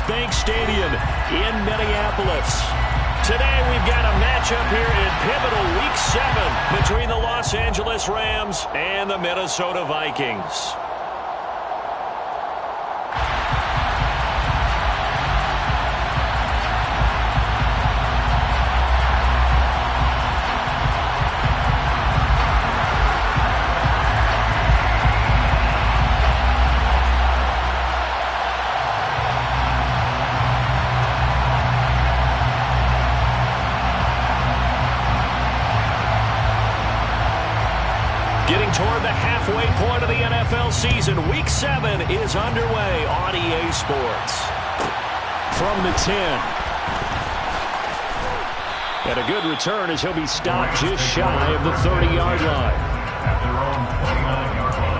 Bank Stadium in Minneapolis. Today we've got a matchup here in pivotal Week 7 between the Los Angeles Rams and the Minnesota Vikings. Getting toward the halfway point of the NFL season, Week 7 is underway on EA Sports. From the 10. And a good return as he'll be stopped just shy of the 30-yard line. At their own 29-yard line.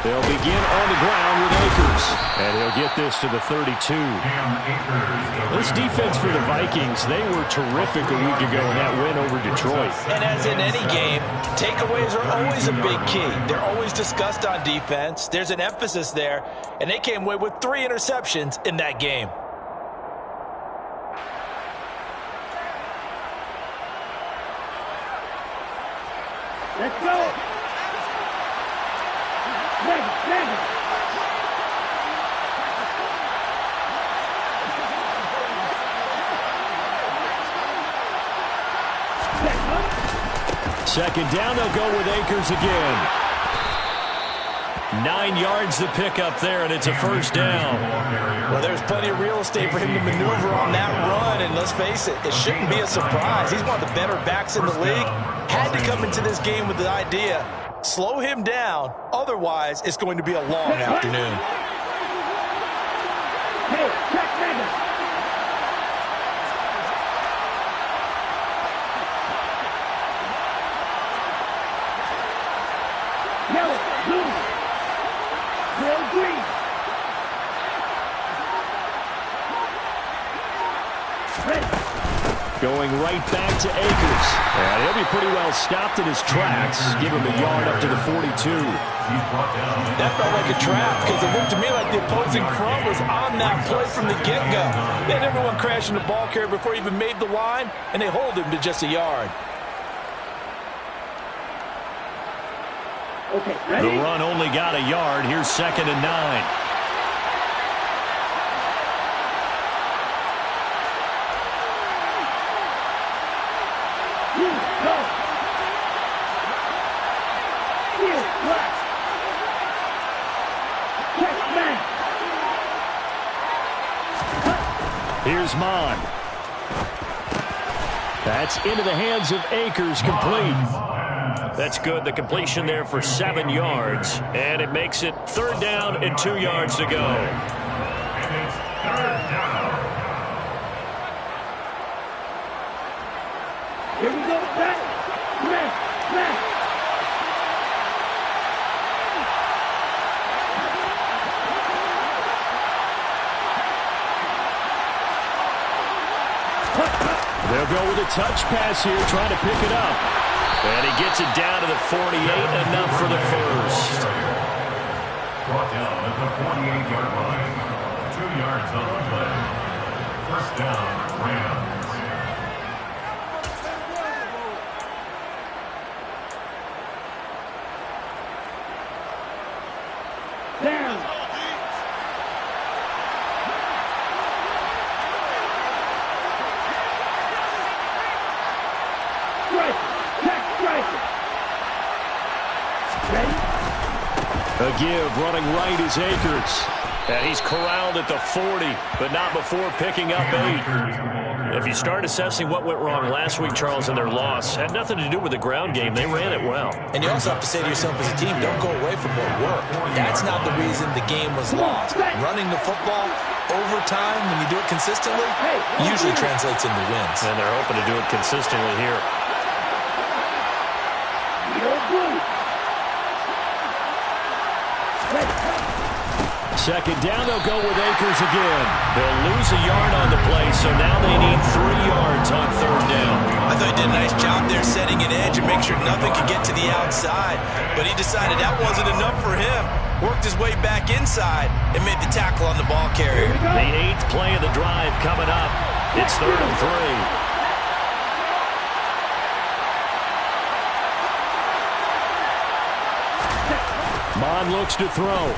They'll begin on the ground with Akers. And he'll get this to the 32. This defense for the Vikings, they were terrific a week ago in that win over Detroit. And as in any game, takeaways are always a big key. They're always discussed on defense. There's an emphasis there. And they came away with 3 interceptions in that game. Let's go. Second down, they'll go with Akers again. 9 yards to pick up there, and it's a first down. Well, there's plenty of real estate for him to maneuver on that run, and let's face it, it shouldn't be a surprise. He's one of the better backs in the league. Had to come into this game with the idea, slow him down, otherwise it's going to be a long afternoon. Hey, check that. Yellow, blue, red, green. Red. Going right back to Akers. And he'll be pretty well stopped in his tracks. Give him a yard up to the 42. That felt like a trap because it looked to me like the opposing front was on that play from the get-go. They had everyone crashing the ball carrier before he even made the line, and they hold him to just a yard. Okay, ready? The run only got a yard. Here's 2nd and 9. Here's Mon. That's into the hands of Akers, complete. That's good. The completion there for 7 yards. And it makes it 3rd down and 2 yards to go. And it's 3rd down. Here we go. Back. Back. Back. They'll go with a touch pass here, trying to pick it up. And he gets it down to the 48, enough for the first. Brought down at the 48-yard line. 2 yards on the play. First down, Rams. Down. A give, running right is Akers. And he's corralled at the 40, but not before picking up 8. If you start assessing what went wrong last week, Charles, in their loss, had nothing to do with the ground game. They ran it well. And you also have to say to yourself as a team, don't go away from what worked. That's not the reason the game was lost. Running the football over time, when you do it consistently, usually translates into wins. And they're hoping to do it consistently here. Second down, they'll go with Akers again. They'll lose a yard on the play, so now they need 3 yards on third down. I thought he did a nice job there setting an edge and make sure nothing could get to the outside. But he decided that wasn't enough for him. Worked his way back inside and made the tackle on the ball carrier. The 8th play of the drive coming up. It's 3rd and 3. Mond looks to throw.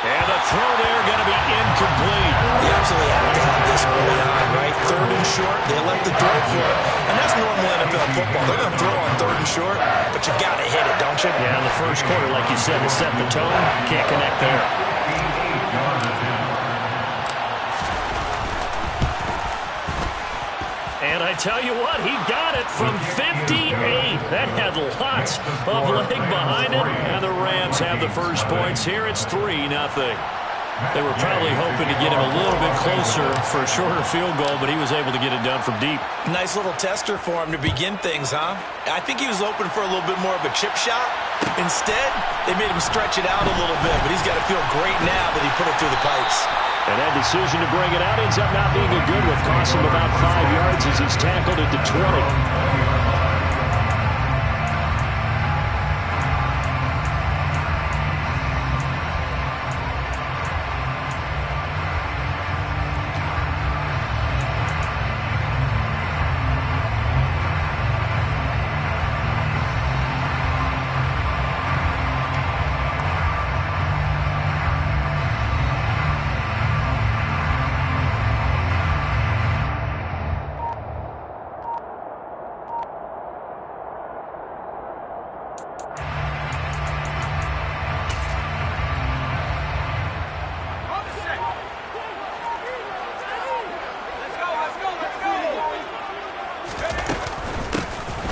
And the throw there going to be incomplete. They absolutely have to have this early on, right? 3rd and short, they elect to throw for it. And that's normal NFL football. They're going to throw on 3rd and short, but you've got to hit it, don't you? Yeah, in the first quarter, like you said, to set the tone, can't connect there. And I tell you what, he got it from 58. That had lots of leg behind it. And the Rams have the first points here. It's 3-0. They were probably hoping to get him a little bit closer for a shorter field goal, but he was able to get it done from deep. Nice little tester for him to begin things, huh? I think he was hoping for a little bit more of a chip shot. Instead, they made him stretch it out a little bit, but he's got to feel great now that he put it through the pipes. And that decision to bring it out ends up not being a good one. Cost him about 5 yards as he's tackled at the 20.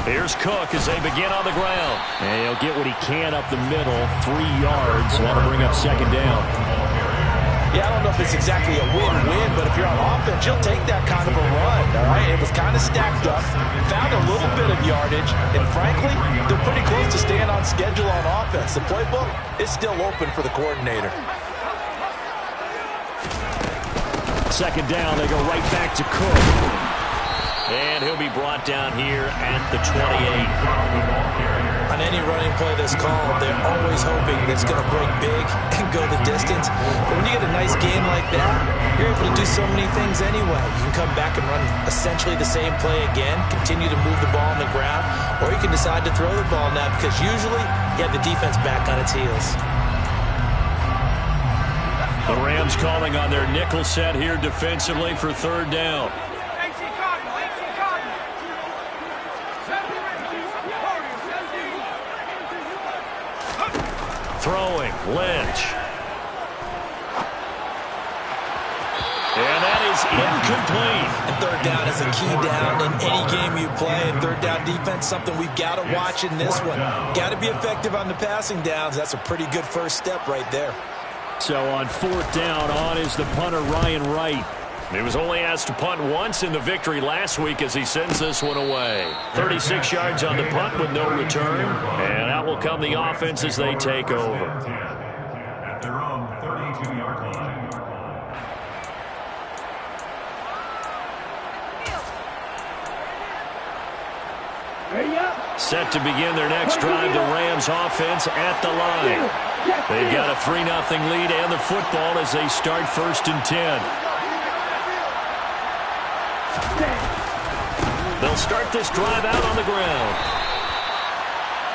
Here's Cook as they begin on the ground. And he'll get what he can up the middle, 3 yards. That'll bring up second down. Yeah, I don't know if it's exactly a win-win, but if you're on offense, you'll take that kind of a run, all right? It was kind of stacked up, found a little bit of yardage, and frankly, they're pretty close to staying on schedule on offense. The playbook is still open for the coordinator. Second down, they go right back to Cook. And he'll be brought down here at the 28. On any running play that's called, they're always hoping that it's going to break big and go the distance. But when you get a nice game like that, you're able to do so many things anyway. You can come back and run essentially the same play again, continue to move the ball on the ground, or you can decide to throw the ball now because usually you have the defense back on its heels. The Rams calling on their nickel set here defensively for third down. Throwing, Lynch. And that is incomplete. And third down is a key down in any game you play. And third down defense, something we've got to watch in this one. Got to be effective on the passing downs. That's a pretty good first step right there. So on fourth down, on is the punter, Ryan Wright. He was only asked to punt once in the victory last week as he sends this one away. 36 yards on the punt with no return. And out will come the offense as they take over. At their own 32-yard line. Set to begin their next drive, the Rams offense at the line. They've got a 3-0 lead and the football as they start 1st and 10. They'll start this drive out on the ground.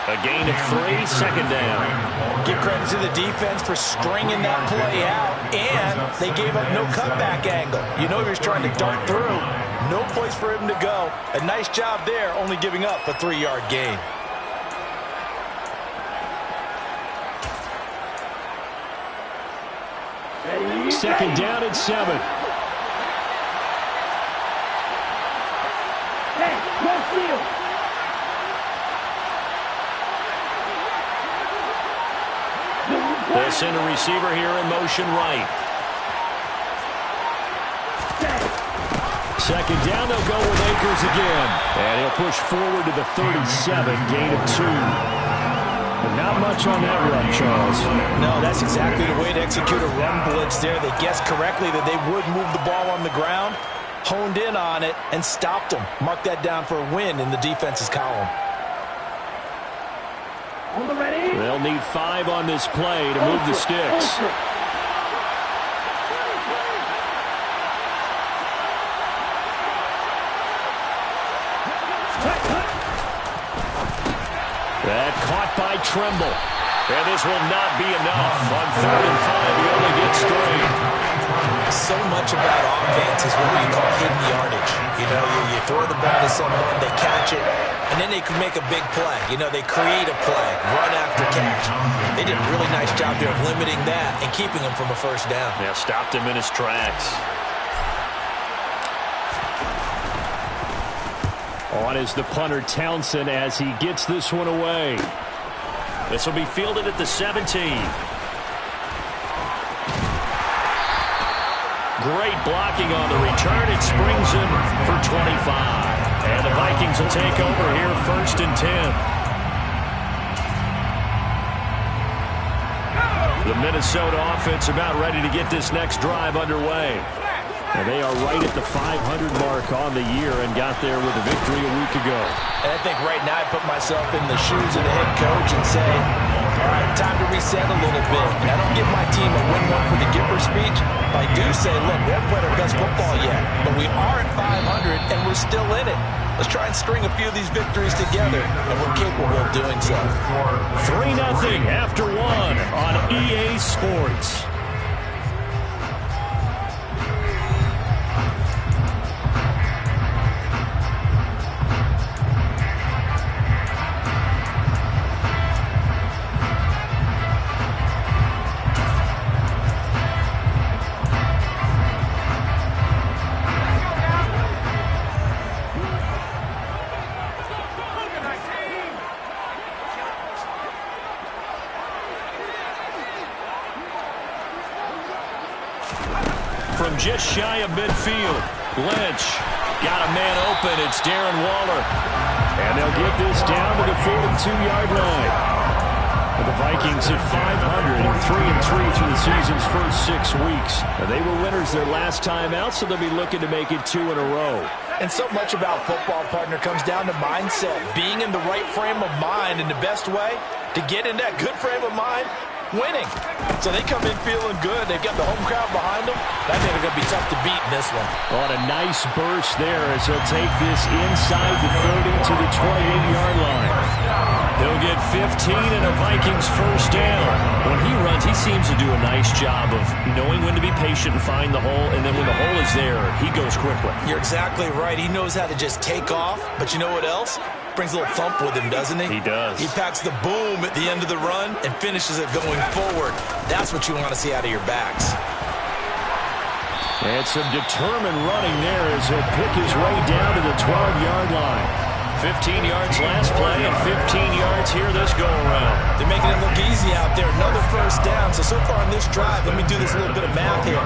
A gain of 3, second down. Give credit to the defense for stringing that play out, and they gave up no cutback angle. You know he was trying to dart through. No place for him to go. A nice job there, only giving up a 3-yard gain. Second down and 7. Hey, no steal. They'll send a receiver here in motion right. Second down, they'll go with Akers again. And he'll push forward to the 37, gain of 2. But not much on that run, Charles. No, that's exactly the way to execute a run blitz there. They guessed correctly that they would move the ball on the ground, honed in on it, and stopped them. Mark that down for a win in the defense's column. On the ready. They'll need 5 on this play to move the sticks. That caught by Trimble. And this will not be enough. On 3rd and 5, he only gets 3. So much about offense is what we call hidden yardage. You know, you throw the ball to someone, they catch it, and then they can make a big play. You know, they create a play, run after catch. They did a really nice job there of limiting that and keeping him from a first down. Yeah, stopped him in his tracks. On is the punter Townsend as he gets this one away. This will be fielded at the 17. Great blocking on the return. It springs him for 25. And the Vikings will take over here 1st and 10. The Minnesota offense about ready to get this next drive underway. And they are right at the 500 mark on the year and got there with a victory a week ago. And I think right now I put myself in the shoes of the head coach and say, all right, time to reset a little bit. And I don't give my team a win one for the Gipper speech. But I do say, look, we haven't played our best football yet, but we are at 500 and we're still in it. Let's try and string a few of these victories together, and we're capable of doing so. 3-0 after 1 on EA Sports. From just shy of midfield, Lynch got a man open. It's Darren Waller. And they'll get this down to the 42-yard line. The Vikings at 500 and 3-3 through the season's first 6 weeks. And they were winners their last time out, so they'll be looking to make it 2 in a row. And so much about football, partner, comes down to mindset. Being in the right frame of mind, and the best way to get in that good frame of mind, winning. So they come in feeling good. They've got the home crowd behind them. I think they're going to be tough to beat in this one. On a nice burst there as he'll take this inside the 30 to the 28-yard line. They'll get 15 and a Vikings first down. When he runs, he seems to do a nice job of knowing when to be patient and find the hole, and then when the hole is there, he goes quickly. You're exactly right. He knows how to just take off, but you know what else? Brings a little thump with him, doesn't he? He does. He packs the boom at the end of the run and finishes it going forward. That's what you want to see out of your backs. And some determined running there as he'll pick his way down to the 12-yard line. 15 yards last play and 15 yards here this go-around. They're making it look easy out there. Another first down. So far on this drive, let me do this little bit of math here.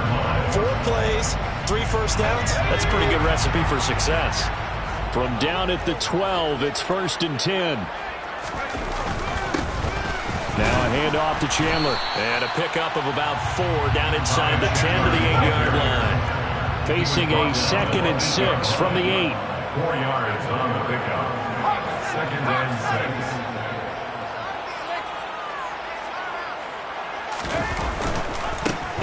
4 plays, 3 first downs. That's a pretty good recipe for success. From down at the 12, it's 1st and 10. Now a handoff to Chandler. And a pickup of about 4 down inside the 10 to the 8-yard line. Facing a 2nd and 6 from the 8. 4 yards on the pickup. 2nd and 6.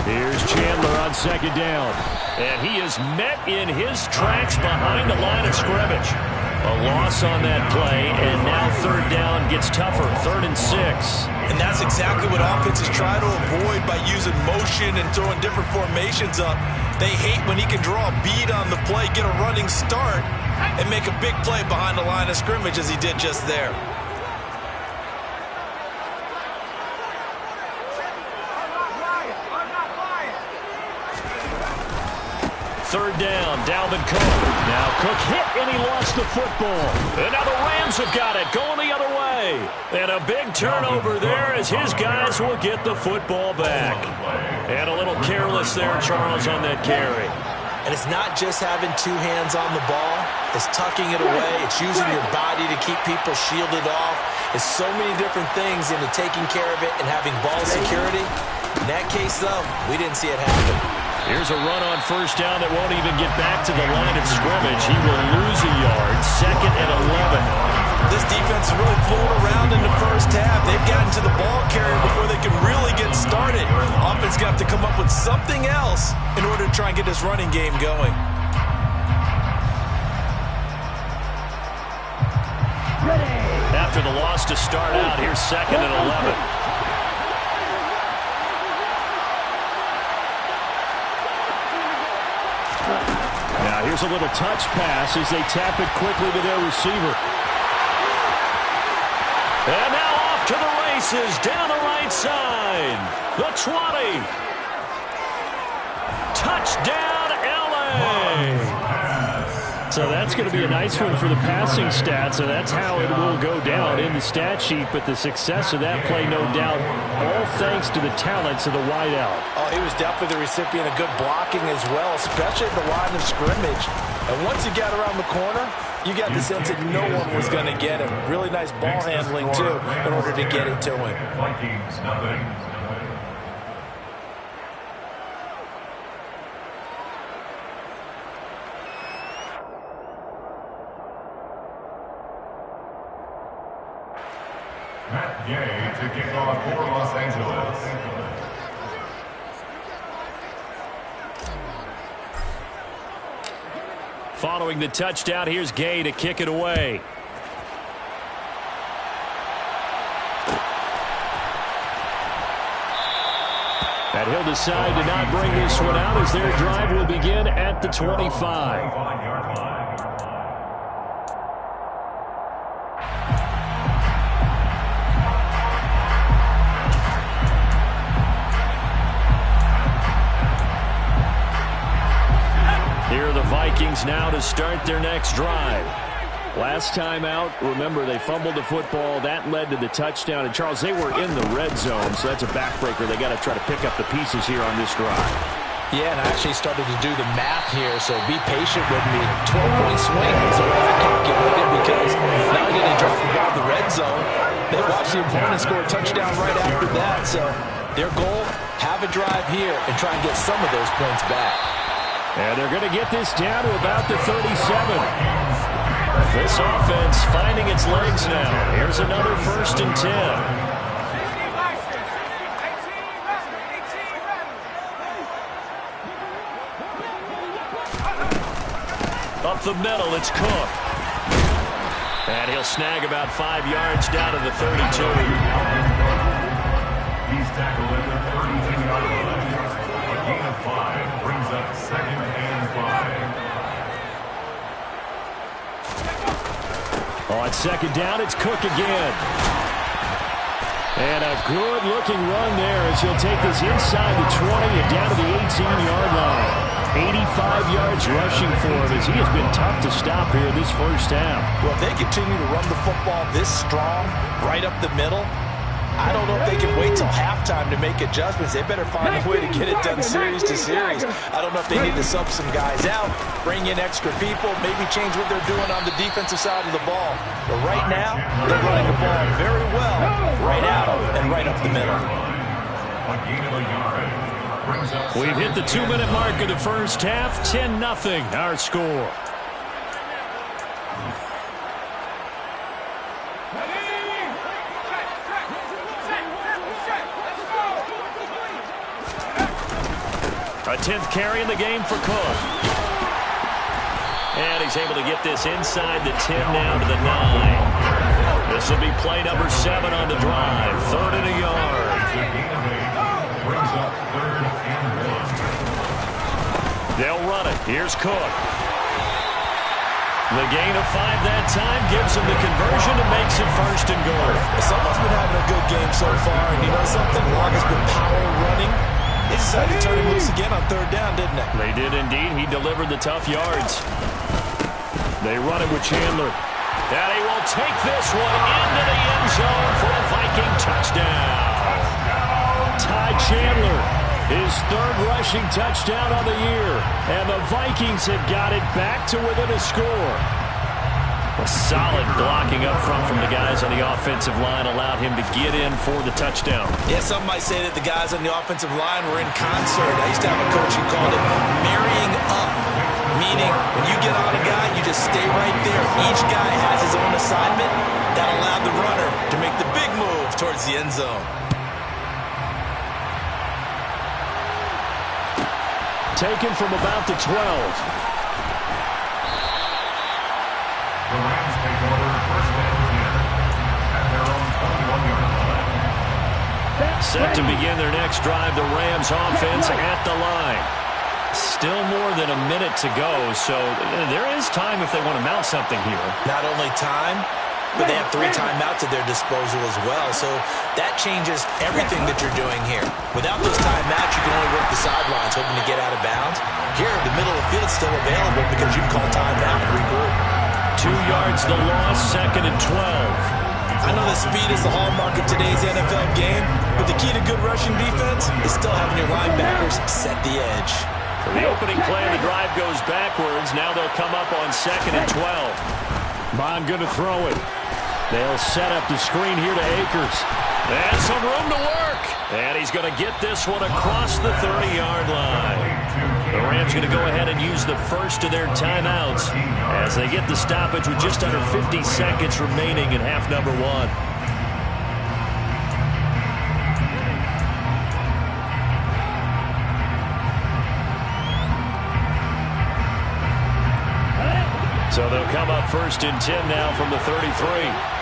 Here's Chandler on 2nd down. And he is met in his tracks behind the line of scrimmage. A loss on that play, and now 3rd down gets tougher, 3rd and 6. And that's exactly what offenses try to avoid by using motion and throwing different formations up. They hate when he can draw a bead on the play, get a running start, and make a big play behind the line of scrimmage as he did just there. third down. Dalvin Cook. Now Cook hit, and he lost the football. And now the Rams have got it, going the other way. And a big turnover there as his guys will get the football back. And a little careless there, Charles, on that carry. And it's not just having two hands on the ball. It's tucking it away. It's using your body to keep people shielded off. It's so many different things into taking care of it and having ball security. In that case, though, we didn't see it happen. Here's a run on first down that won't even get back to the line of scrimmage. He will lose a yard. 2nd and 11. This defense is really fooling around in the first half. They've gotten to the ball carrier before they can really get started. Offense got to come up with something else in order to try and get this running game going. After the loss to start out, here's 2nd and 11. Now here's a little touch pass as they tap it quickly to their receiver. And now off to the races down the right side. The 20. Touchdown, LA. So that's going to be a nice one for the passing stats, and that's how it will go down in the stat sheet. But the success of that play, no doubt, all thanks to the talents of the wideout. Oh, he was definitely the recipient of good blocking as well, especially at the line of scrimmage. And once he got around the corner, you got the sense that no one was going to get him. Really nice ball handling, too, in order to get it to him. Vikings, nothing. Matt Gay to kick off for Los Angeles. Following the touchdown, here's Gay to kick it away. And he'll decide to not bring this one out as their drive will begin at the 25. Here are the Vikings now to start their next drive. Last time out, remember, they fumbled the football. That led to the touchdown. And, Charles, they were in the red zone, so that's a backbreaker. They got to try to pick up the pieces here on this drive. Yeah, and I actually started to do the math here, so be patient with me. 12-point swing is the way I calculated because not only did they drop the ball in the red zone, they watched the opponent score a touchdown right after that. So their goal, have a drive here and try and get some of those points back. And they're going to get this down to about the 37. This offense finding its legs now. Here's another 1st and 10. Up the middle, it's Cook. And he'll snag about 5 yards down to the 32. He's tackled at the 32-yard line. A gain of 5 brings up 2nd and 5. On 2nd down, it's Cook again. And a good-looking run there as he'll take this inside the 20 and down to the 18-yard line. 85 yards rushing for him as he has been tough to stop here in this first half. Well, if they continue to run the football this strong, right up the middle, I don't know if they can wait till halftime to make adjustments. They better find a way to get it done series to series. I don't know if they need to sub some guys out, bring in extra people, maybe change what they're doing on the defensive side of the ball. But right now, they're running the ball very well, right out and right up the middle. A gain of a yard. We've hit the 2-minute mark of the first half. 10-0 our score. A 10th carry in the game for Cook. And he's able to get this inside the 10 now to the 9. This will be play number 7 on the drive. 3rd and a yard. Brings up 3rd and 1. They'll run it. Here's Cook. The gain of 5 that time gives him the conversion and makes it 1st and goal. Someone's been having a good game so far, and you know something? Long has been power running. They decided to turn him loose again on third down, didn't they? They did indeed. He delivered the tough yards. They run it with Chandler. And he will take this one into the end zone for a Viking touchdown. Ty Chandler, his third rushing touchdown on the year. And the Vikings have got it back to within a score. A solid blocking up front from the guys on the offensive line allowed him to get in for the touchdown. Yeah, some might say that the guys on the offensive line were in concert. I used to have a coach who called it marrying up, meaning when you get on a guy, you just stay right there. Each guy has his own assignment. That allowed the runner to make the big move towards the end zone. Taken from about the 12. The Rams take over first and 10 at their own 21-yard line. Set to begin their next drive, the Rams offense at the line. Still more than a minute to go, so there is time if they want to mount something here. Not only time, but they have 3 timeouts at their disposal as well, so that changes everything that you're doing here. Without those timeouts, you can only work the sidelines, hoping to get out of bounds. Here, the middle of the field is still available because you can call timeout and regroup. 2 yards the loss, second and 12. I know that speed is the hallmark of today's NFL game, but the key to good rushing defense is still having your linebackers set the edge. For the opening play, the drive goes backwards. Now they'll come up on second and 12. Bond going to throw it. They'll set up the screen here to Akers. And some room to work. And he's going to get this one across the 30-yard line. The Rams going to go ahead and use the first of their timeouts as they get the stoppage with just under 50 seconds remaining in half number 1. So they'll come up first and 10 now from the 33.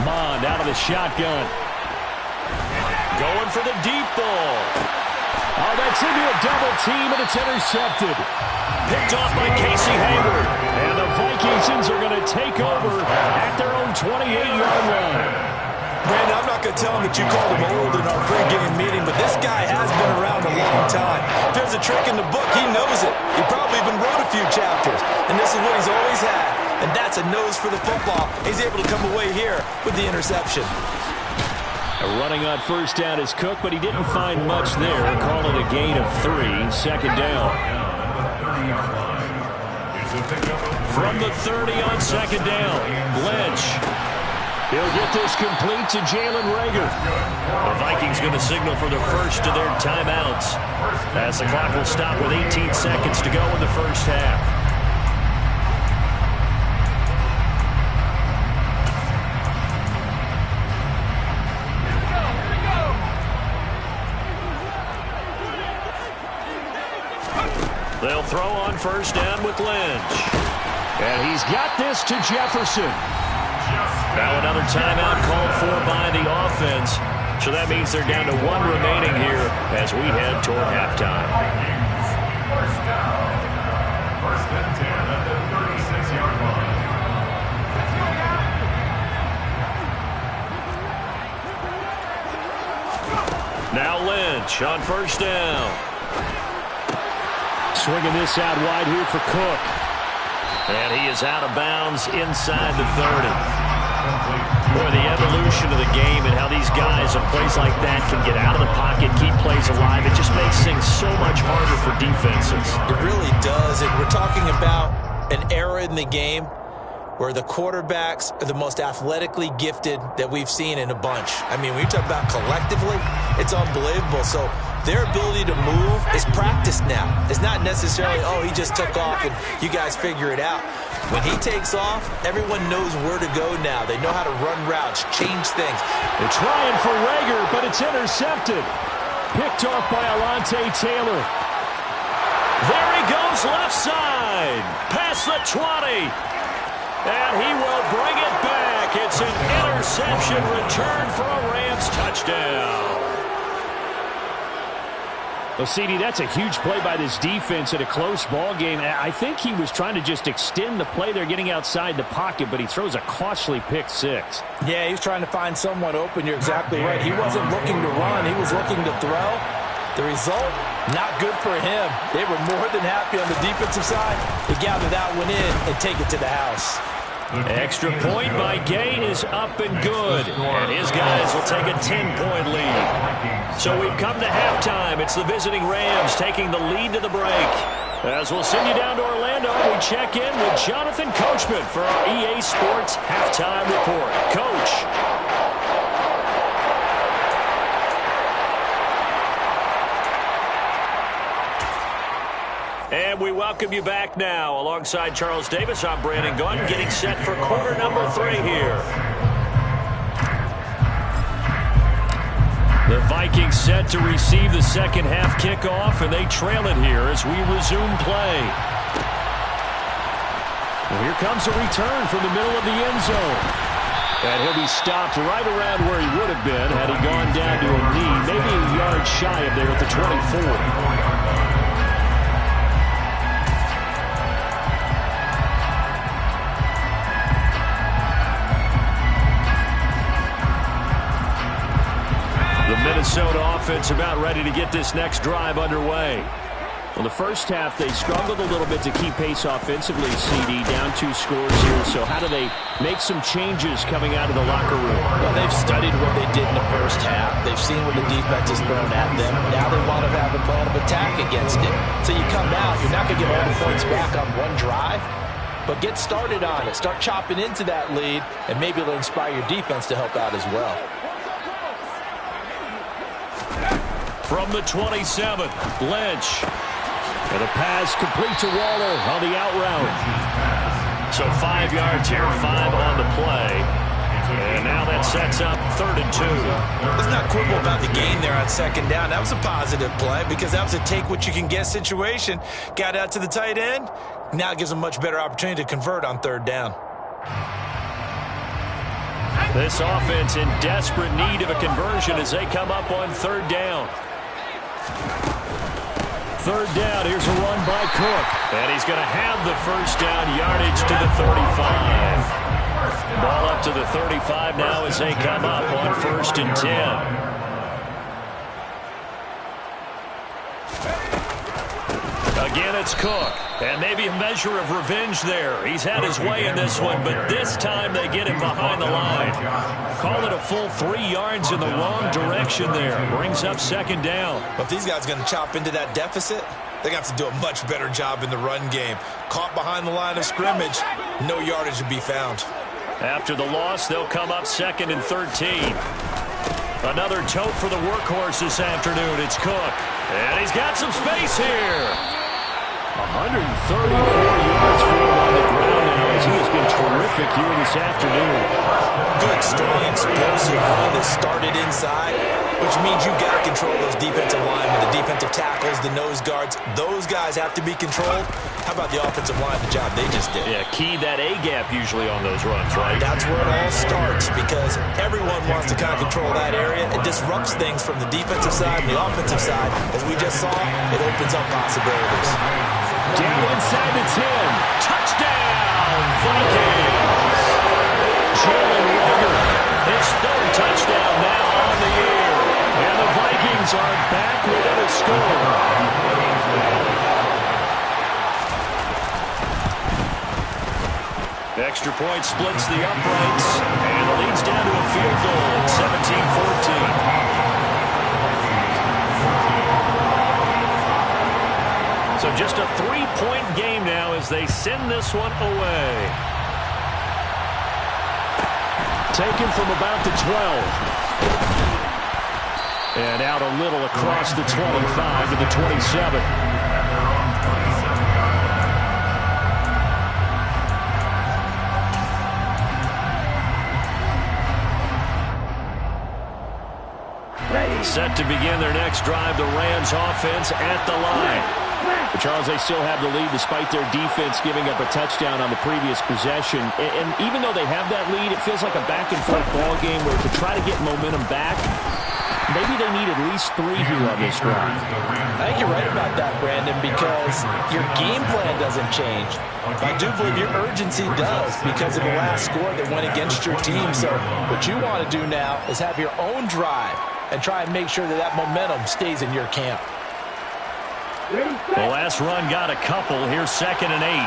Mond out of the shotgun. Going for the deep ball. Oh, that's into a double team, and it's intercepted. Picked off by Casey Hayward. And the Vikings are going to take over at their own 28-yard line. Brandon, I'm not going to tell him that you called him old in our pregame meeting, but this guy has been around a long time. If there's a trick in the book, he knows it. He probably even wrote a few chapters. And this is what he's always had. And that's a nose for the football. He's able to come away here with the interception. Running on first down is Cook, but he didn't find much there. Call it a gain of 3, second down. From the 30 on second down, Lynch. He'll get this complete to Jalen Reagor. The Vikings going to signal for the first of their timeouts as the clock will stop with 18 seconds to go in the first half. They'll throw on first down with Lynch. And he's got this to Jefferson. Now another timeout called for by the offense. So that means they're down to 1 remaining here as we head toward halftime. First down. First and 10 at the 36-yard line. Now Lynch on first down. Swinging this out wide here for Cook. And he is out of bounds inside the 30. Boy, the evolution of the game and how these guys in plays like that can get out of the pocket, keep plays alive, it just makes things so much harder for defenses. It really does. And we're talking about an era in the game where the quarterbacks are the most athletically gifted that we've seen in a bunch. I mean, when you talk about collectively, it's unbelievable. So their ability to move is practiced now. It's not necessarily, oh, he just took off and you guys figure it out. When he takes off, everyone knows where to go now. They know how to run routes, change things. They're trying for Reagor, but it's intercepted. Picked off by Alontae Taylor. There he goes left side. Past the 20. And he will bring it back. It's an interception return for a Rams touchdown. Well, CD, that's a huge play by this defense in a close ball game. I think he was trying to just extend the play there, getting outside the pocket, but he throws a costly pick six. Yeah, he's trying to find someone open. You're exactly right. He wasn't looking to run. He was looking to throw. The result, not good for him. They were more than happy on the defensive side to gather that one in and take it to the house. Extra point by Gay is up and good. And his guys will take a 10-point lead. So we've come to halftime. It's the visiting Rams taking the lead to the break. As we'll send you down to Orlando, we check in with Jonathan Coachman for our EA Sports Halftime Report. Coach. And we welcome you back now. Alongside Charles Davis, I'm Brandon Gunn, getting set for quarter number 3 here. The Vikings set to receive the second half kickoff, and they trail it here as we resume play. Well, here comes a return from the middle of the end zone. And he'll be stopped right around where he would have been had he gone down to a knee, maybe a yard shy of there at the 24. Minnesota offense about ready to get this next drive underway. Well, the first half, they struggled a little bit to keep pace offensively, CD, down 2 scores here. So how do they make some changes coming out of the locker room? Well, they've studied what they did in the first half. They've seen what the defense has thrown at them. Now they want to have a plan of attack against it. So you come out, you're not going to get all the points back on one drive, but get started on it. Start chopping into that lead, and maybe it'll inspire your defense to help out as well. From the 27th, Lynch. And a pass complete to Waller on the out route. So 5 yards here, 5 on the play. And now that sets up 3rd and 2. Let's not quibble about the gain there on 2nd down. That was a positive play because that was a take-what-you-can-get situation. Got out to the tight end. Now it gives them a much better opportunity to convert on 3rd down. This offense in desperate need of a conversion as they come up on 3rd down. 3rd down, here's a run by Cook. And he's going to have the first down yardage to the 35. Ball up to the 35 now as they come up on 1st and 10. Again, it's Cook. And maybe a measure of revenge there. He's had his way in this one, but this time they get him behind the line. Call it a full 3 yards in the wrong direction there. Brings up 2nd down. But if these guys are going to chop into that deficit, they're going to have to do a much better job in the run game. Caught behind the line of scrimmage, no yardage to be found. After the loss, they'll come up 2nd and 13. Another tote for the workhorse this afternoon. It's Cook. And he's got some space here. 134 yards for him on the ground now as he has been terrific here this afternoon. Good, strong, explosive run that started inside, which means you've got to control those defensive linemen, the defensive tackles, the nose guards. Those guys have to be controlled. How about the offensive line, the job they just did? Yeah, key that A-gap usually on those runs, right? That's where it all starts because everyone wants to kind of control that area. It disrupts things from the defensive side and the offensive side. As we just saw, it opens up possibilities. Down inside the 10. Touchdown, Vikings. Jalen Reagor, his 3rd touchdown now on the year. And the Vikings are back within a score. Extra point splits the uprights. And it leads down to a field goal at 17-14. So just a 3-point game now as they send this one away. Taken from about the 12. And out a little across the 25 to the 27. Set to begin their next drive, the Rams offense at the line. But Charles, they still have the lead despite their defense giving up a touchdown on the previous possession. And even though they have that lead, it feels like a back-and-forth ball game where to try to get momentum back, Maybe they need at least 3 here on this drive. I think you're right about that, Brandon, because your game plan doesn't change. I do believe your urgency does because of the last score that went against your team. So what you want to do now is have your own drive and try and make sure that that momentum stays in your camp. The last run got a couple. Here's 2nd and 8.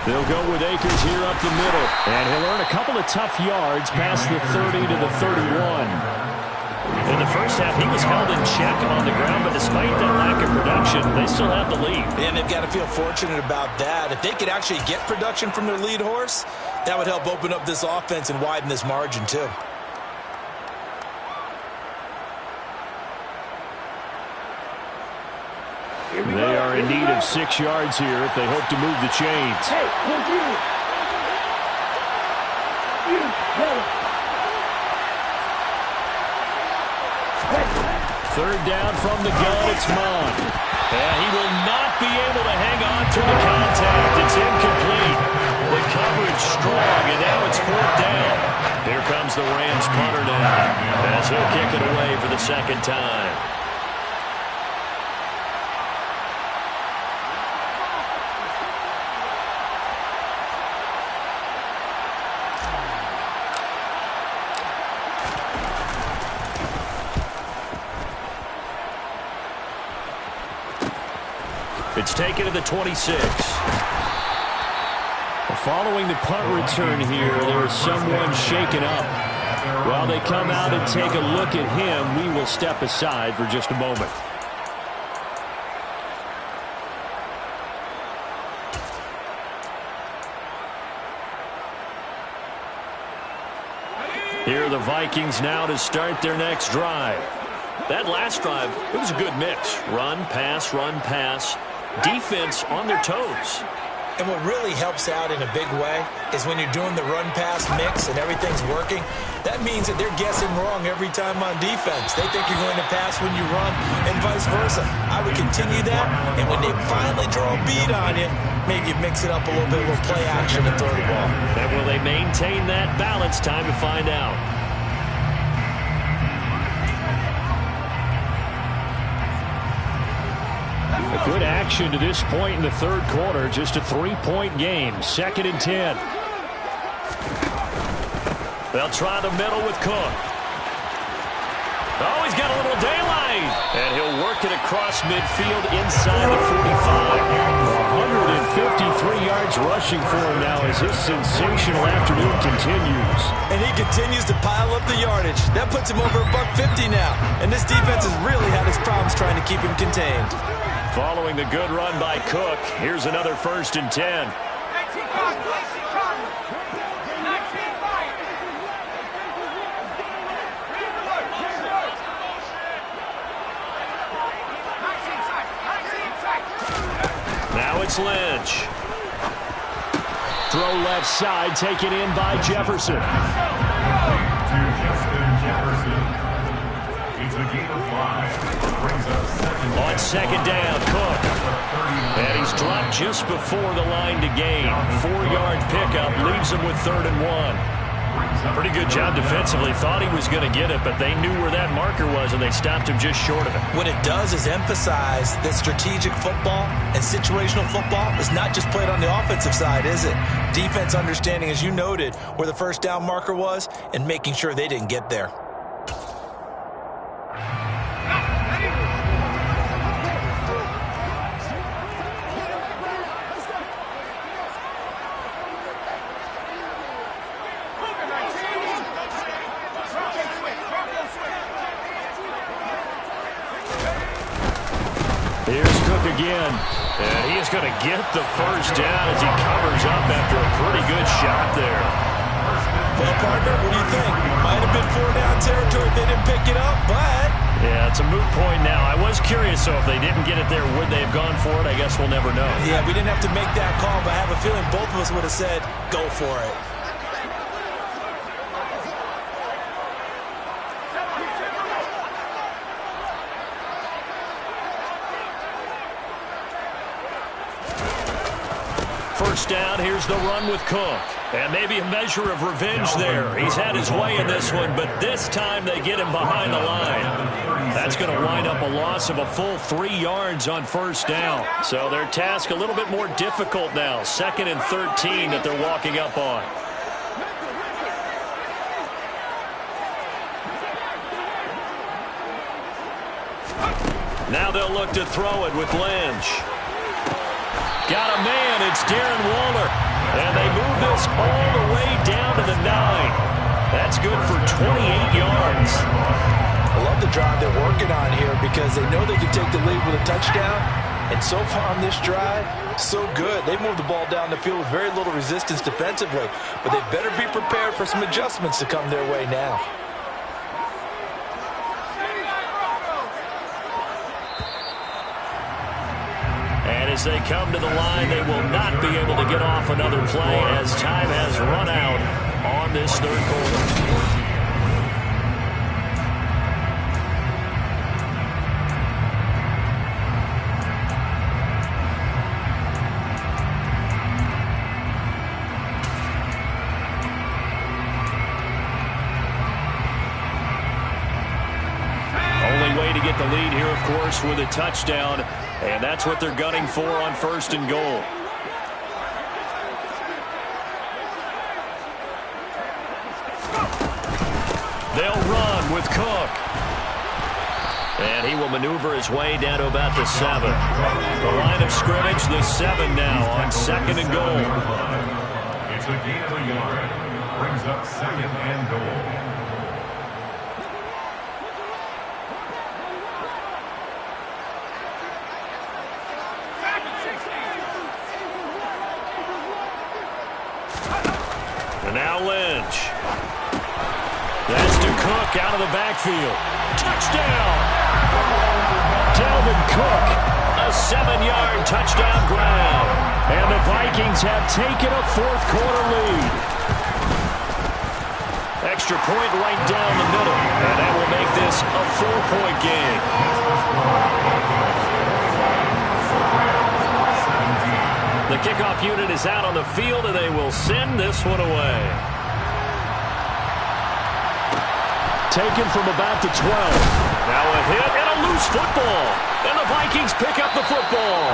They'll go with Akers here up the middle. And he'll earn a couple of tough yards past the 30 to the 31. In the first half, he was held in check on the ground, but despite that lack of production, they still have the lead. And they've got to feel fortunate about that. If they could actually get production from their lead horse, that would help open up this offense and widen this margin too. They are in need of 6 yards here if they hope to move the chains. Third down from the gun, it's Mond. And he will not be able to hang on to the contact. It's incomplete. The coverage strong, and now it's 4th down. Here comes the Rams punter now, as he'll kick it away for the 2nd time. It's taken to the 26. Following the punt return here, there is someone shaken up. While they come out and take a look at him, we will step aside for just a moment. Here are the Vikings now to start their next drive. That last drive, it was a good mix. Run, pass. Defense on their toes. And what really helps out in a big way is when you're doing the run-pass mix and everything's working, that means that they're guessing wrong every time on defense. They think you're going to pass when you run and vice versa. I would continue that, and when they finally draw a bead on you, maybe you mix it up a little bit, a little play action and throw the ball. And will they maintain that balance? Time to find out. A good action to this point in the 3rd quarter. Just a 3-point game. 2nd and 10. They'll try the middle with Cook. Oh, he's got a little daylight. And he'll work it across midfield inside the 45. 153 yards rushing for him now as his sensational afternoon continues. And he continues to pile up the yardage. That puts him over $150 now. And this defense has really had its problems trying to keep him contained. Following the good run by Cook, here's another 1st and 10. Now it's Lynch. Throw left side, taken in by Jefferson. It's a gain of 5. Brings up On 2nd down, Cook. And he's dropped just before the line to gain. 4-yard pickup leaves him with 3rd and 1. Pretty good job defensively. Thought he was going to get it, but they knew where that marker was, and they stopped him just short of it. What it does is emphasize that strategic football and situational football is not just played on the offensive side, is it? Defense understanding, as you noted, where the 1st down marker was and making sure they didn't get there. Here's Cook again. And he is going to get the 1st down as he covers up after a pretty good shot there. Well, partner, what do you think? Might have been 4-down territory if they didn't pick it up, but... Yeah, it's a moot point now. I was curious, so if they didn't get it there, would they have gone for it? I guess we'll never know. Yeah, we didn't have to make that call, but I have a feeling both of us would have said, go for it. first down. Here's the run with Cook. And maybe a measure of revenge there. He's had his way in this one, but this time they get him behind the line. That's going to wind up a loss of a full 3 yards on first down. So their task a little bit more difficult now. 2nd and 13 that they're walking up on. Now they'll look to throw it with Lynch. Got a man. It's Darren Waller. And they move this all the way down to the 9. That's good for 28 yards. I love the drive they're working on here because they know they can take the lead with a touchdown. And so far on this drive, so good. They moved the ball down the field with very little resistance defensively. But they better be prepared for some adjustments to come their way now. And as they come to the line, they will not be able to get off another play as time has run out on this 3rd quarter. Get the lead here, of course, with a touchdown, and that's what they're gunning for on 1st and goal. They'll run with Cook, and he will maneuver his way down to about the 7. The line of scrimmage, the 7 now on 2nd and goal. It's a gain of a yard. Brings up 2nd and goal. Now Lynch. That's to Cook out of the backfield. Touchdown! Dalvin Cook, a 7-yard touchdown grab. And the Vikings have taken a 4th quarter lead. Extra point right down the middle. And that will make this a 4-point game. The kickoff unit is out on the field, and they will send this one away. Taken from about the 12. Now a hit and a loose football. And the Vikings pick up the football.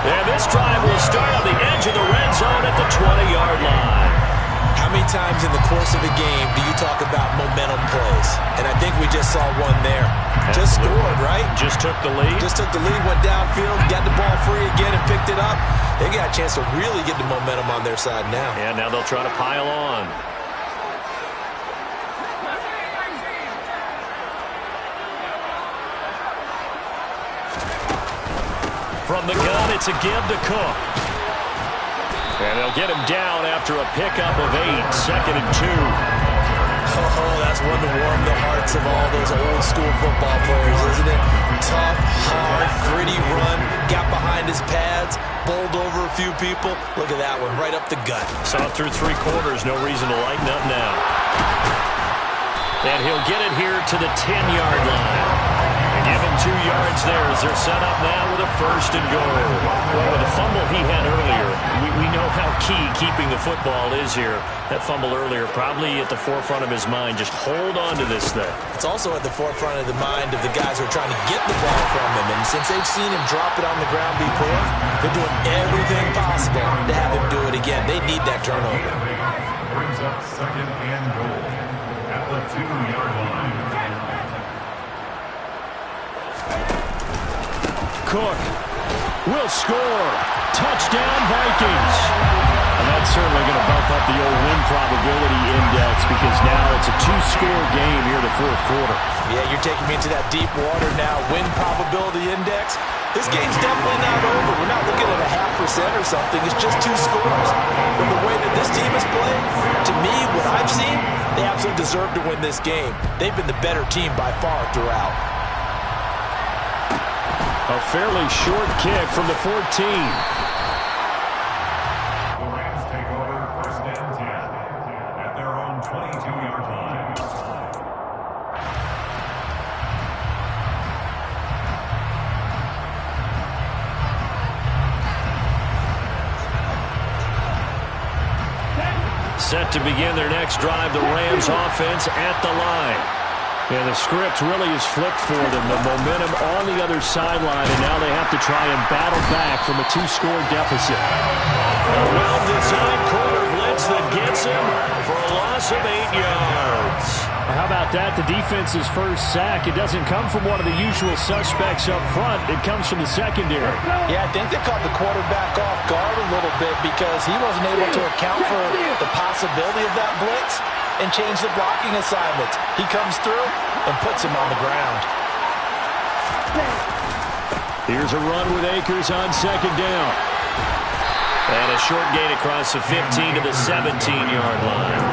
And this drive will start on the edge of the red zone at the 20-yard line. How many times in the course of a game do you talk about momentum plays? And I think we just saw one there. Just scored, right? Just took the lead. Just took the lead, went downfield, got the ball free again and picked it up. They got a chance to really get the momentum on their side now. And now they'll try to pile on. From the gun, it's a give to Cook. And they'll get him down after a pickup of 8, 2nd and 2. Oh, that's one to warm the hearts of all those old-school football players, isn't it? Tough, hard, gritty run, got behind his pads, bowled over a few people. Look at that one, right up the gut. Saw it through 3 quarters, no reason to lighten up now. And he'll get it here to the 10-yard line. Give him 2 yards there as they're set up now with a 1st and goal. Well, with the fumble he had earlier, we know how key keeping the football is here. That fumble earlier probably at the forefront of his mind. Just hold on to this thing. It's also at the forefront of the mind of the guys who are trying to get the ball from him. And since they've seen him drop it on the ground before, they're doing everything possible to have him do it again. They need that turnover. Brings up 2nd and goal at the 2-yard line. Cook will score. Touchdown, Vikings. And that's certainly going to bump up the old win probability index because now it's a 2-score game here in the 4th quarter. Yeah, you're taking me into that deep water now. Win probability index. This game's definitely not over. We're not looking at a 0.5% or something. It's just 2 scores. But the way that this team has played, to me, what I've seen, they absolutely deserve to win this game. They've been the better team by far throughout. A fairly short kick from the 14. The Rams take over 1st and 10 at their own 22-yard line. set to begin their next drive. The Rams offense at the line. And the script really is flipped for them. The momentum on the other sideline, and now they have to try and battle back from a 2-score deficit. A well-designed quarter blitz that gets him for a loss of 8 yards. How about that? The defense's first sack. It doesn't come from one of the usual suspects up front. It comes from the secondary. Yeah, I think they caught the quarterback off guard a little bit because he wasn't able to account for the possibility of that blitz and change the blocking assignments. He comes through and puts him on the ground. Here's a run with Akers on second down. And a short gain across the 15 to the 17-yard line.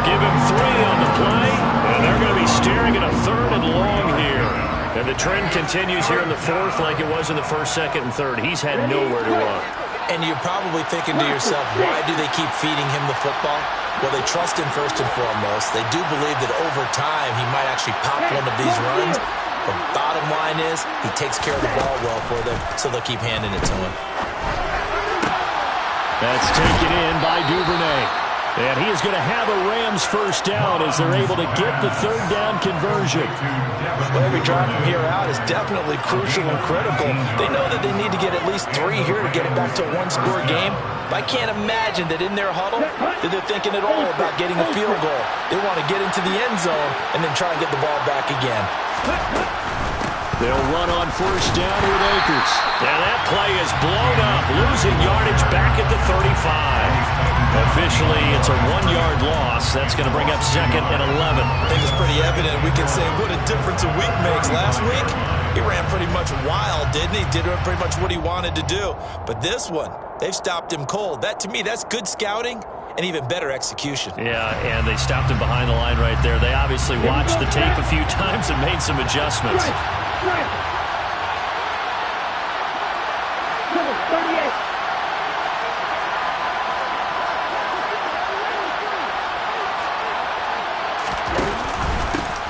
Give him 3 on the play, and they're going to be staring at a 3rd and long here. And the trend continues here in the 4th like it was in the 1st, 2nd, and 3rd. He's had nowhere to run. And you're probably thinking to yourself, why do they keep feeding him the football? Well, they trust him first and foremost. They do believe that over time he might actually pop one of these runs. The bottom line is he takes care of the ball well for them, so they'll keep handing it to him. That's taken in by Duvernay. And he is going to have a Rams first down as they're able to get the 3rd down conversion. Well, every drive from here out is definitely crucial and critical. They know that they need to get at least 3 here to get it back to a 1-score game. But I can't imagine that in their huddle that they're thinking at all about getting a field goal. They want to get into the end zone and then try and get the ball back again. They'll run on first down with Akers. Now that play is blown up, losing yardage back at the 35. Officially, it's a 1-yard loss. That's going to bring up 2nd and 11. I think it's pretty evident. We can say what a difference a week makes. Last week, he ran pretty much wild, didn't he? Did pretty much what he wanted to do. But this one, they've stopped him cold. That, to me, that's good scouting and even better execution. Yeah, and they stopped him behind the line right there. They obviously watched the tape a few times and made some adjustments.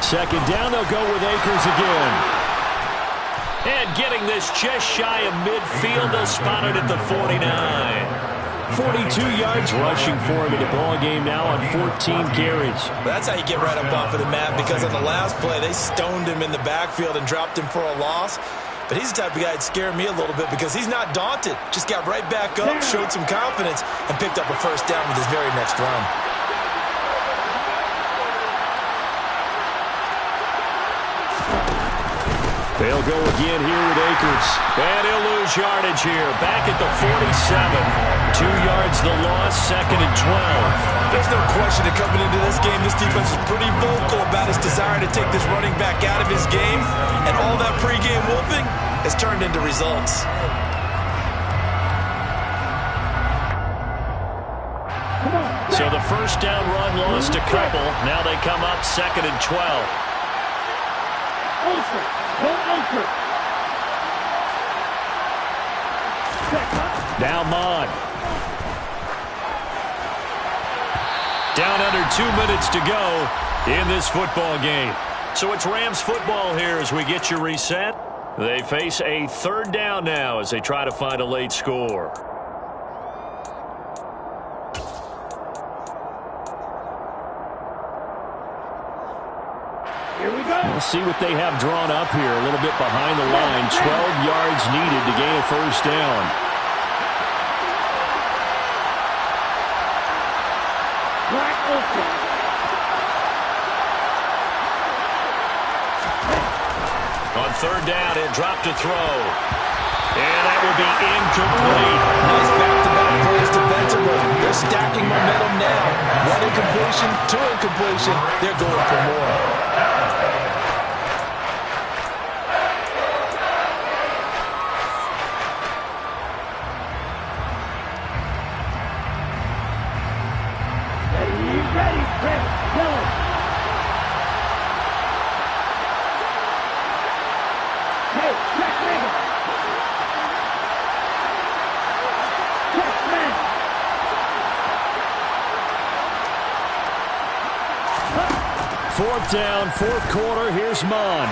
Second down, they'll go with Akers again. And getting this just shy of midfield, they'll spot it at the 49. 42 yards rushing for him in the ball game now on 14 carries. That's how you get right up off of the mat, because on the last play, they stoned him in the backfield and dropped him for a loss. But he's the type of guy that scared me a little bit because he's not daunted. Just got right back up, showed some confidence, and picked up a first down with his very next run. They'll go again here with Akers. And he'll lose yardage here. Back at the 47. 2 yards the loss, 2nd and 12. There's no question that coming into this game, this defense is pretty vocal about its desire to take this running back out of his game. And all that pregame whooping has turned into results. So the first down run lost a couple. Now they come up 2nd and 12. Now Mond. Down under 2 minutes to go in this football game. So it's Rams football here as we get you reset. They face a 3rd down now as they try to find a late score. We'll see what they have drawn up here. A little bit behind the line. 12 yards needed to gain a first down. On 3rd down, he'll drop to throw. And that will be incomplete. Nice back-to-back plays defensively. They're stacking momentum now. 1 incompletion, 2 incompletion. They're going for more. Fourth down, 4th quarter. Here's Mond.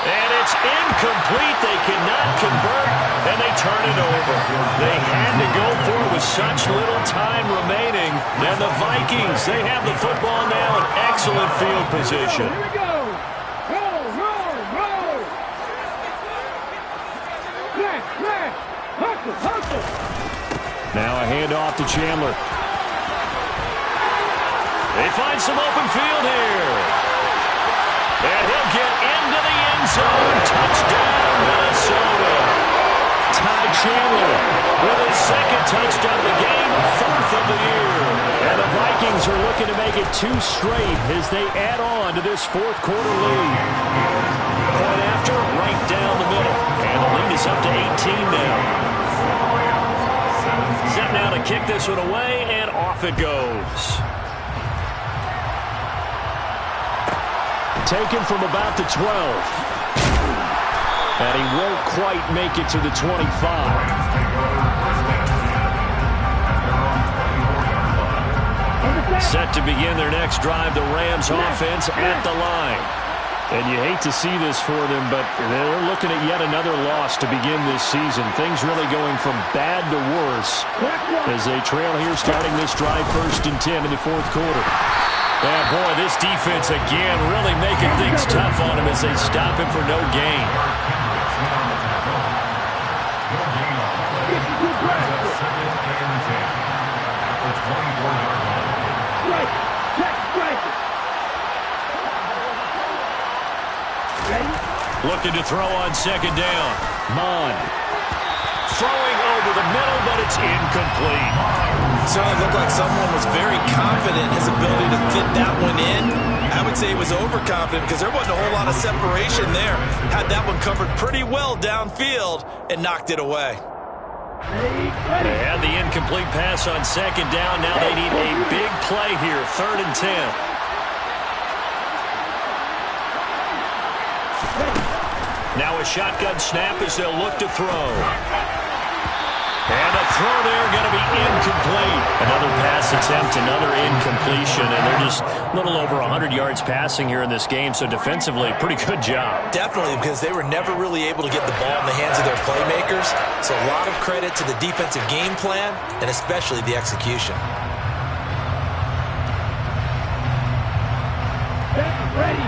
And it's incomplete. They cannot convert, and they turn it over. They had to go for it with such little time remaining. And the Vikings, they have the football now in excellent field position. Here we go. Roll, roll, roll. Smash, smash. Hustle, hustle. Now a handoff to Chandler. They find some open field here. And he'll get into the end zone. Touchdown, Minnesota. Ty Chandler with his second touchdown of the game, fourth of the year. And the Vikings are looking to make it 2 straight as they add on to this fourth quarter lead. Point after, right down the middle. And the lead is up to 18 now. Set now to kick this one away, and off it goes. Taken from about the 12. And he won't quite make it to the 25. Set to begin their next drive, the Rams offense at the line. And you hate to see this for them, but they're looking at yet another loss to begin this season. Things really going from bad to worse as they trail here starting this drive 1st and 10 in the fourth quarter. And boy, this defense again really making things tough on him as they stop him for no gain. Looking to throw on second down. Mon. Throwing over the middle, but it's incomplete. Certainly looked like someone was very confident in his ability to fit that one in. I would say he was overconfident because there wasn't a whole lot of separation there. Had that one covered pretty well downfield and knocked it away. They had the incomplete pass on second down. Now they need a big play here, 3rd and 10. Now a shotgun snap as they'll look to throw. And a throw there going to be incomplete. Another pass attempt, another incompletion, and they're just a little over 100 yards passing here in this game, so defensively, pretty good job. Definitely, because they were never really able to get the ball in the hands of their playmakers, so a lot of credit to the defensive game plan and especially the execution. Get ready.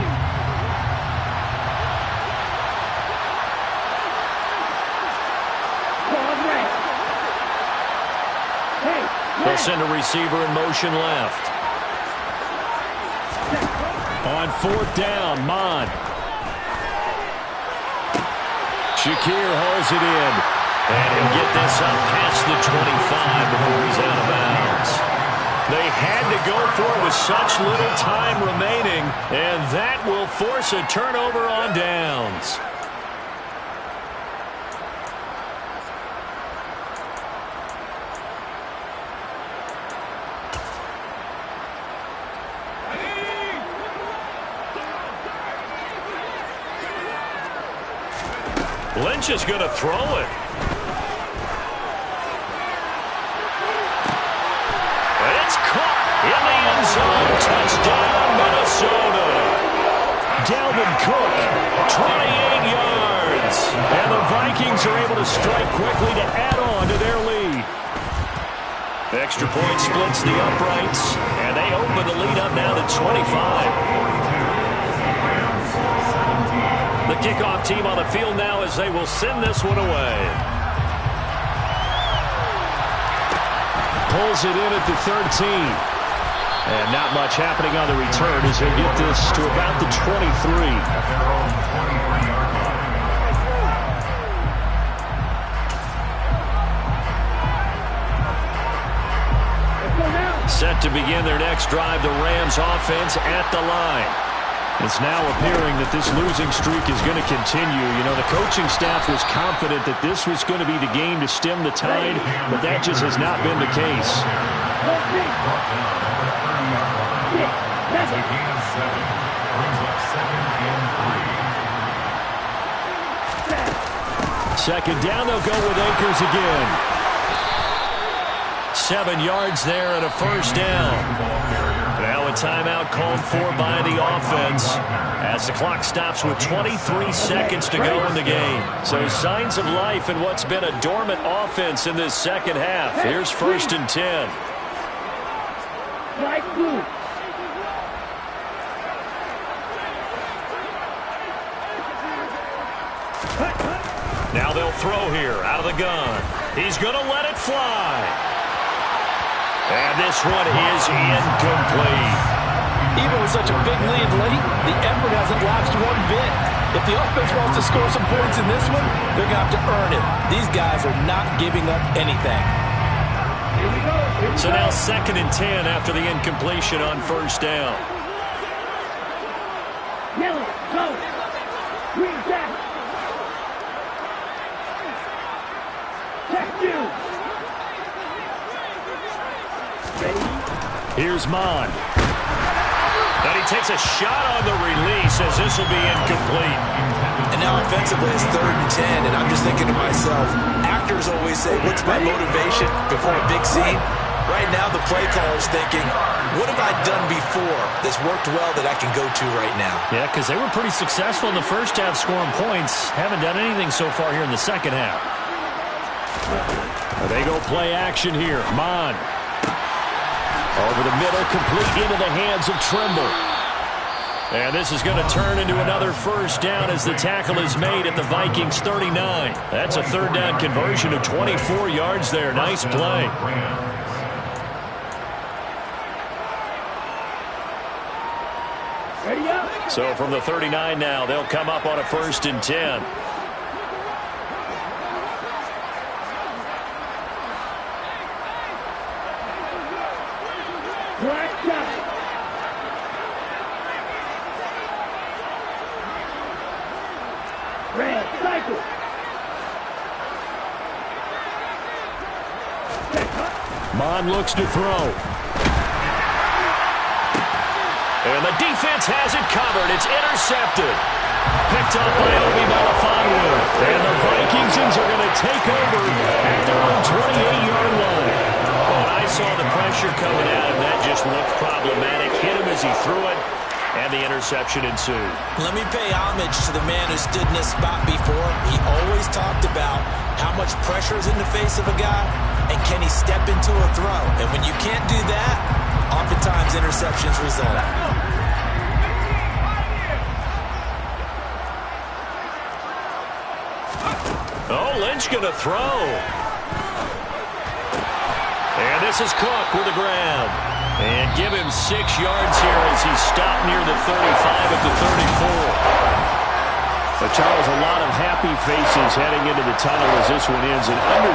They'll send a receiver in motion left. On 4th down, Mon. Shakir hauls it in. And he'll get this up past the 25 before he's out of bounds. They had to go for it with such little time remaining, and that will force a turnover on downs. Lynch is going to throw it. And it's caught in the end zone. Touchdown, Minnesota. Dalvin Cook, 28 yards. And the Vikings are able to strike quickly to add on to their lead. The extra point splits the uprights, and they open the lead up now to 25. The kickoff team on the field now as they will send this one away. Pulls it in at the 13. And not much happening on the return as he'll get this to about the 23. Set to begin their next drive, the Rams offense at the line. It's now appearing that this losing streak is going to continue. You know, the coaching staff was confident that this was going to be the game to stem the tide, but that just has not been the case. Second down, they'll go with Akers again. 7 yards there and a first down. Now timeout called for by the offense as the clock stops with 23 seconds to go in the game. So signs of life in what's been a dormant offense in this second half. Here's 1st and 10. Light blue. Now they'll throw here out of the gun. He's going to let it fly. And this one is incomplete. Even with such a big lead late, the effort hasn't lapsed one bit. If the offense wants to score some points in this one, they're going to have to earn it. These guys are not giving up anything. Here we go. So now 2nd and 10 after the incompletion on 1st down. Yellow, go. Green jacket. Check you. Ready? Here's Mon. And he takes a shot on the release as this will be incomplete. And now offensively it's 3rd and 10, and I'm just thinking to myself, actors always say, what's my motivation before a big scene? Right now the play caller's thinking, what have I done before that's worked well that I can go to right now? Yeah, because they were pretty successful in the first half scoring points. Haven't done anything so far here in the second half. They go play action here. Mon. Over the middle, complete into the hands of Trimble. And this is going to turn into another 1st down as the tackle is made at the Vikings 39. That's a 3rd down conversion of 24 yards there. Nice play. Ready up. So from the 39 now, they'll come up on a 1st and 10. Black shot. Red cycle. Mon looks to throw. And the defense has it covered. It's intercepted. Picked up by Obi Melifonwu. And the Vikings are going to take over at their own 28-yard line. When I saw the pressure coming at him, that just looked problematic. Hit him as he threw it, and the interception ensued. Let me pay homage to the man who stood in this spot before. He always talked about how much pressure is in the face of a guy, and can he step into a throw. And when you can't do that, oftentimes interceptions result. Oh, Lynch going to throw. And this is Cook with the grab. And give him 6 yards here as he stopped near the 35 at the 34. But Charles, a lot of happy faces heading into the tunnel as this one ends in under